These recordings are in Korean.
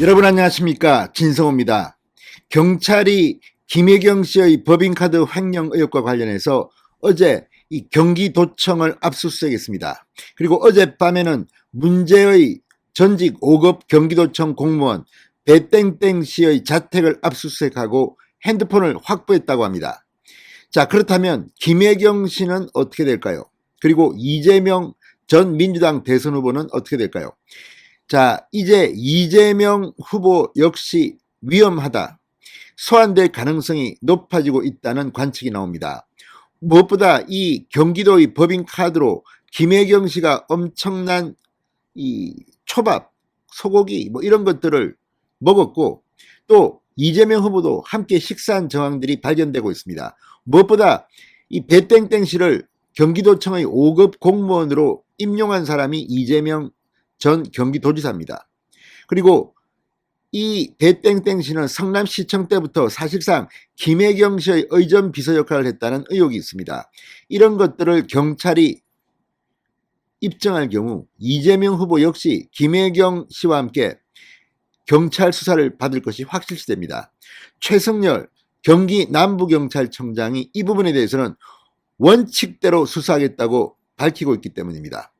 여러분 안녕하십니까, 진성호입니다. 경찰이 김혜경 씨의 법인카드 횡령 의혹과 관련해서 어제 이 경기도청을 압수수색했습니다. 그리고 어젯밤에는 문제의 전직 5급 경기도청 공무원 배땡땡 씨의 자택을 압수수색하고 핸드폰을 확보했다고 합니다. 자, 그렇다면 김혜경 씨는 어떻게 될까요? 그리고 이재명 전 민주당 대선 후보는 어떻게 될까요? 자, 이제 이재명 후보 역시 위험하다, 소환될 가능성이 높아지고 있다는 관측이 나옵니다. 무엇보다 이 경기도의 법인카드로 김혜경 씨가 엄청난 이 초밥, 소고기 뭐 이런 것들을 먹었고, 또 이재명 후보도 함께 식사한 정황들이 발견되고 있습니다. 무엇보다 이 배땡땡 씨를 경기도청의 5급 공무원으로 임용한 사람이 이재명 전 경기도지사입니다. 그리고 이 배땡땡 씨는 성남시청 때부터 사실상 김혜경 씨의 의전 비서 역할을 했다는 의혹이 있습니다. 이런 것들을 경찰이 입증할 경우 이재명 후보 역시 김혜경 씨와 함께 경찰 수사를 받을 것이 확실시됩니다. 최승열 경기 남부경찰청장이 이 부분에 대해서는 원칙대로 수사하겠다고 밝히고 있기 때문입니다.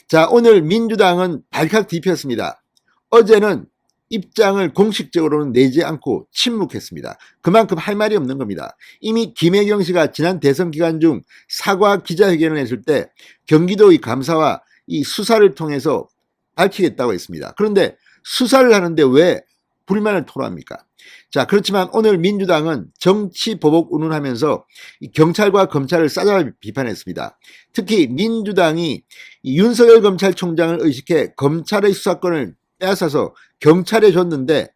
자, 오늘 민주당은 발칵 뒤폈습니다. 어제는 입장을 공식적으로는 내지 않고 침묵했습니다. 그만큼 할 말이 없는 겁니다. 이미 김혜경 씨가 지난 대선 기간 중 사과 기자회견을 했을 때 경기도의 감사와 이 수사를 통해서 밝히겠다고 했습니다. 그런데 수사를 하는데 왜 불만을 토로합니까? 자, 그렇지만 오늘 민주당은 정치 보복 운운하면서 경찰과 검찰을 싸잡아 비판했습니다. 특히 민주당이 윤석열 검찰총장을 의식해 검찰의 수사권을 빼앗아서 경찰에 줬는데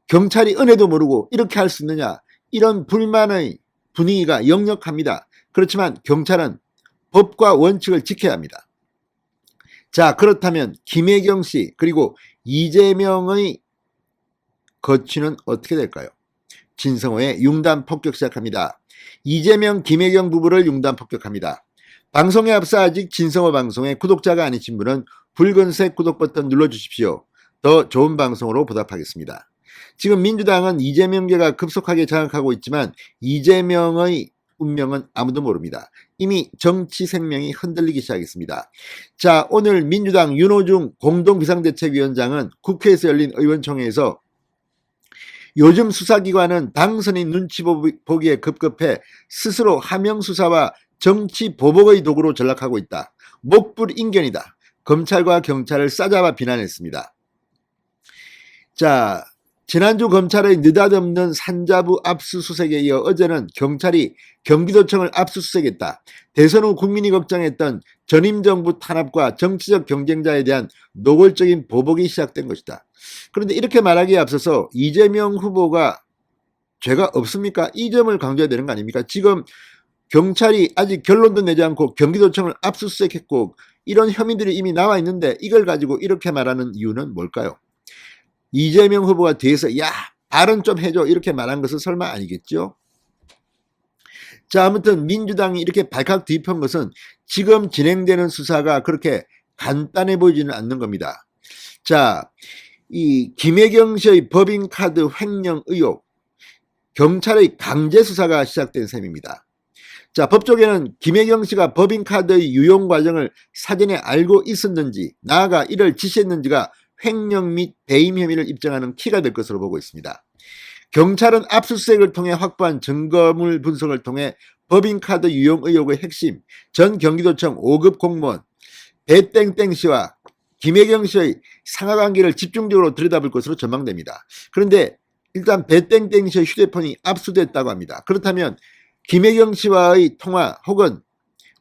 경찰이 은혜도 모르고 이렇게 할 수 있느냐, 이런 불만의 분위기가 역력합니다. 그렇지만 경찰은 법과 원칙을 지켜야 합니다. 자, 그렇다면 김혜경 씨 그리고 이재명의 거취는 어떻게 될까요? 진성호의 융단 폭격 시작합니다. 이재명 김혜경 부부를 융단 폭격합니다. 방송에 앞서 아직 진성호 방송의 구독자가 아니신 분은 붉은색 구독 버튼 눌러주십시오. 더 좋은 방송으로 보답하겠습니다. 지금 민주당은 이재명계가 급속하게 장악하고 있지만 이재명의 운명은 아무도 모릅니다. 이미 정치 생명이 흔들리기 시작했습니다. 자, 오늘 민주당 윤호중 공동비상대책위원장은 국회에서 열린 의원총회에서 요즘 수사기관은 당선인 눈치 보기에 급급해 스스로 하명수사와 정치 보복의 도구로 전락하고 있다. 목불인견이다. 검찰과 경찰을 싸잡아 비난했습니다. 자, 지난주 검찰의 느닷없는 산자부 압수수색에 이어 어제는 경찰이 경기도청을 압수수색했다. 대선 후 국민이 걱정했던 전임 정부 탄압과 정치적 경쟁자에 대한 노골적인 보복이 시작된 것이다. 그런데 이렇게 말하기에 앞서서 이재명 후보가 죄가 없습니까? 이 점을 강조해야 되는 거 아닙니까? 지금 경찰이 아직 결론도 내지 않고 경기도청을 압수수색했고 이런 혐의들이 이미 나와 있는데 이걸 가지고 이렇게 말하는 이유는 뭘까요? 이재명 후보가 뒤에서 야, 발언 좀 해줘 이렇게 말한 것은 설마 아니겠죠? 자, 아무튼 민주당이 이렇게 발칵 뒤집힌 것은 지금 진행되는 수사가 그렇게 간단해 보이지는 않는 겁니다. 자, 이 김혜경 씨의 법인카드 횡령 의혹, 경찰의 강제 수사가 시작된 셈입니다. 자, 법조계는 김혜경 씨가 법인카드의 유용 과정을 사전에 알고 있었는지, 나아가 이를 지시했는지가 횡령 및 배임 혐의를 입증하는 키가 될 것으로 보고 있습니다. 경찰은 압수수색을 통해 확보한 증거물 분석을 통해 법인카드 유용 의혹의 핵심, 전 경기도청 5급 공무원 배땡땡 씨와 김혜경 씨의 상하관계를 집중적으로 들여다볼 것으로 전망됩니다. 그런데 일단 배땡땡 씨의 휴대폰이 압수됐다고 합니다. 그렇다면 김혜경 씨와의 통화 혹은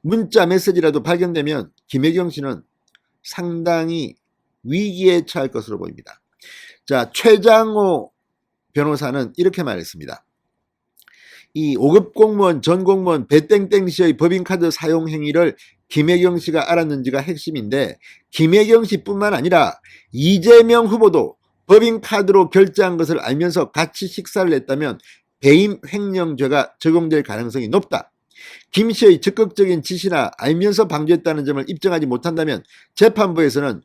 문자 메시지라도 발견되면 김혜경 씨는 상당히 위기에 처할 것으로 보입니다. 자, 최장호 변호사는 이렇게 말했습니다. 이 5급 공무원 전 공무원 배땡땡 씨의 법인카드 사용 행위를 김혜경 씨가 알았는지가 핵심인데, 김혜경 씨뿐만 아니라 이재명 후보도 법인카드로 결제한 것을 알면서 같이 식사를 했다면 배임 횡령죄가 적용될 가능성이 높다. 김 씨의 적극적인 지시나 알면서 방조했다는 점을 입증하지 못한다면 재판부에서는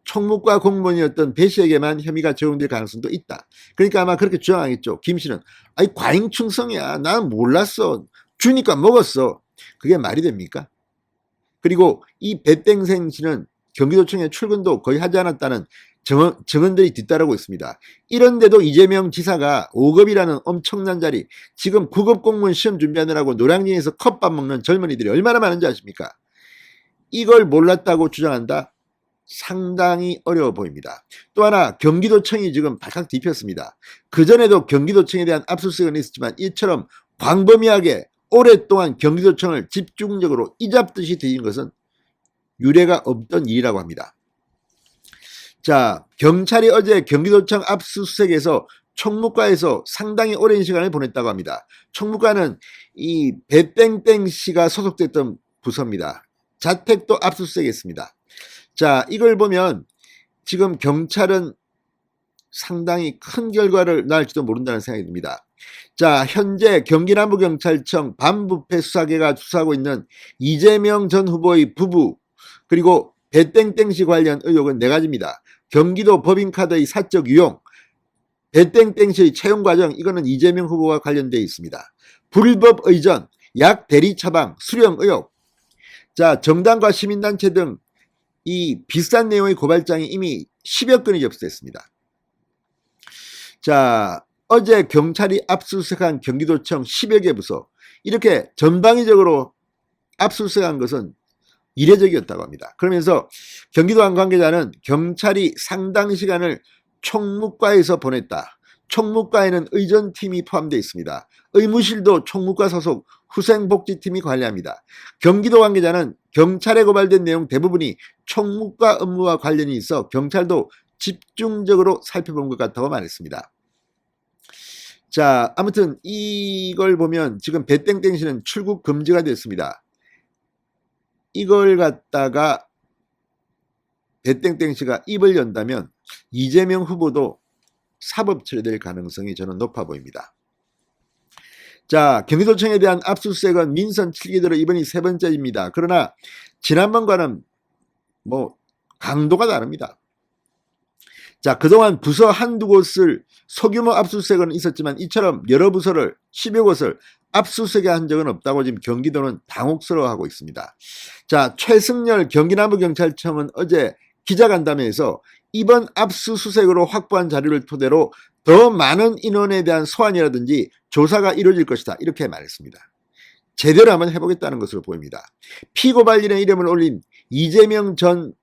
총무과 공무원이었던 배 씨에게만 혐의가 적용될 가능성도 있다. 그러니까 아마 그렇게 주장하겠죠. 김 씨는 아니 과잉충성이야. 나는 몰랐어. 주니까 먹었어. 그게 말이 됩니까? 그리고 이 배땡생 씨는 경기도청에 출근도 거의 하지 않았다는 증언들이 뒤따르고 있습니다. 이런데도 이재명 지사가 5급이라는 엄청난 자리, 지금 9급 공무원 시험 준비하느라고 노량진에서 컵밥 먹는 젊은이들이 얼마나 많은지 아십니까? 이걸 몰랐다고 주장한다? 상당히 어려워 보입니다. 또 하나 경기도청이 지금 발칵 뒤폈습니다. 그전에도 경기도청에 대한 압수수색은 있었지만 이처럼 광범위하게 오랫동안 경기도청을 집중적으로 이잡듯이 뒤진 것은 유례가 없던 일이라고 합니다. 자, 경찰이 어제 경기도청 압수수색에서 총무과에서 상당히 오랜 시간을 보냈다고 합니다. 총무과는 이 배땡땡 씨가 소속됐던 부서입니다. 자택도 압수수색했습니다. 자, 이걸 보면 지금 경찰은 상당히 큰 결과를 낳을지도 모른다는 생각이 듭니다. 자, 현재 경기남부경찰청 반부패 수사계가 수사하고 있는 이재명 전 후보의 부부 그리고 배땡땡 씨 관련 의혹은 4가지입니다. 경기도 법인카드의 사적 유용, 배땡땡 씨의 채용 과정, 이거는 이재명 후보와 관련되어 있습니다. 불법 의전, 약 대리 처방, 수령 의혹. 자, 정당과 시민단체 등 이 비슷한 내용의 고발장이 이미 10여 건이 접수됐습니다. 자, 어제 경찰이 압수수색한 경기도청 10여 개 부서, 이렇게 전방위적으로 압수수색한 것은 이례적이었다고 합니다. 그러면서 경기도안 관계자는 경찰이 상당 시간을 총무과에서 보냈다. 총무과에는 의전팀이 포함되어 있습니다. 의무실도 총무과 소속 후생복지팀이 관리합니다. 경기도 관계자는 경찰에 고발된 내용 대부분이 총무과 업무와 관련이 있어 경찰도 집중적으로 살펴본 것 같다고 말했습니다. 자, 아무튼 이걸 보면 지금 배땡땡 씨는 출국 금지가 됐습니다. 이걸 갖다가 배땡땡 씨가 입을 연다면 이재명 후보도 사법 처리될 가능성이 저는 높아 보입니다. 자, 경기도청에 대한 압수수색은 민선 7기 들어 이번이 3번째입니다. 그러나 지난번과는 강도가 다릅니다. 자, 그동안 부서 한두 곳을 소규모 압수수색은 있었지만 이처럼 여러 부서를 10여 곳을 압수수색한 적은 없다고 지금 경기도는 당혹스러워하고 있습니다. 자, 최승열 경기남부경찰청은 어제 기자간담회에서 이번 압수수색으로 확보한 자료를 토대로 더 많은 인원에 대한 소환이라든지 조사가 이루어질 것이다, 이렇게 말했습니다. 제대로 한번 해보겠다는 것으로 보입니다. 피고발인의 이름을 올린 이재명 전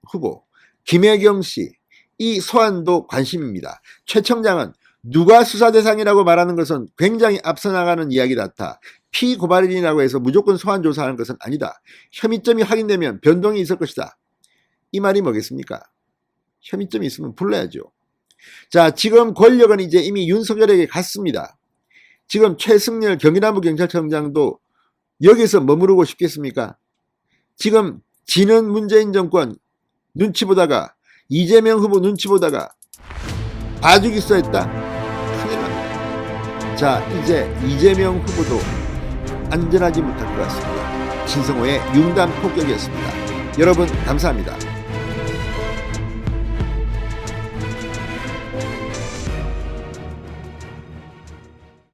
후보, 김혜경 씨, 이 소환도 관심입니다. 최 청장은 누가 수사 대상이라고 말하는 것은 굉장히 앞서 나가는 이야기 같아. 피고발인이라고 해서 무조건 소환 조사하는 것은 아니다. 혐의점이 확인되면 변동이 있을 것이다. 이 말이 뭐겠습니까? 혐의점이 있으면 불러야죠. 자, 지금 권력은 이제 이미 윤석열에게 갔습니다. 지금 최승열 경기남부경찰청장도 여기서 머무르고 싶겠습니까? 지금 지는 문재인 정권 눈치 보다가, 이재명 후보 눈치 보다가 봐주기 수했다? 큰일 납니다. 자, 이제 이재명 후보도 안전하지 못할 것 같습니다. 진성호의 융단 폭격이었습니다. 여러분 감사합니다.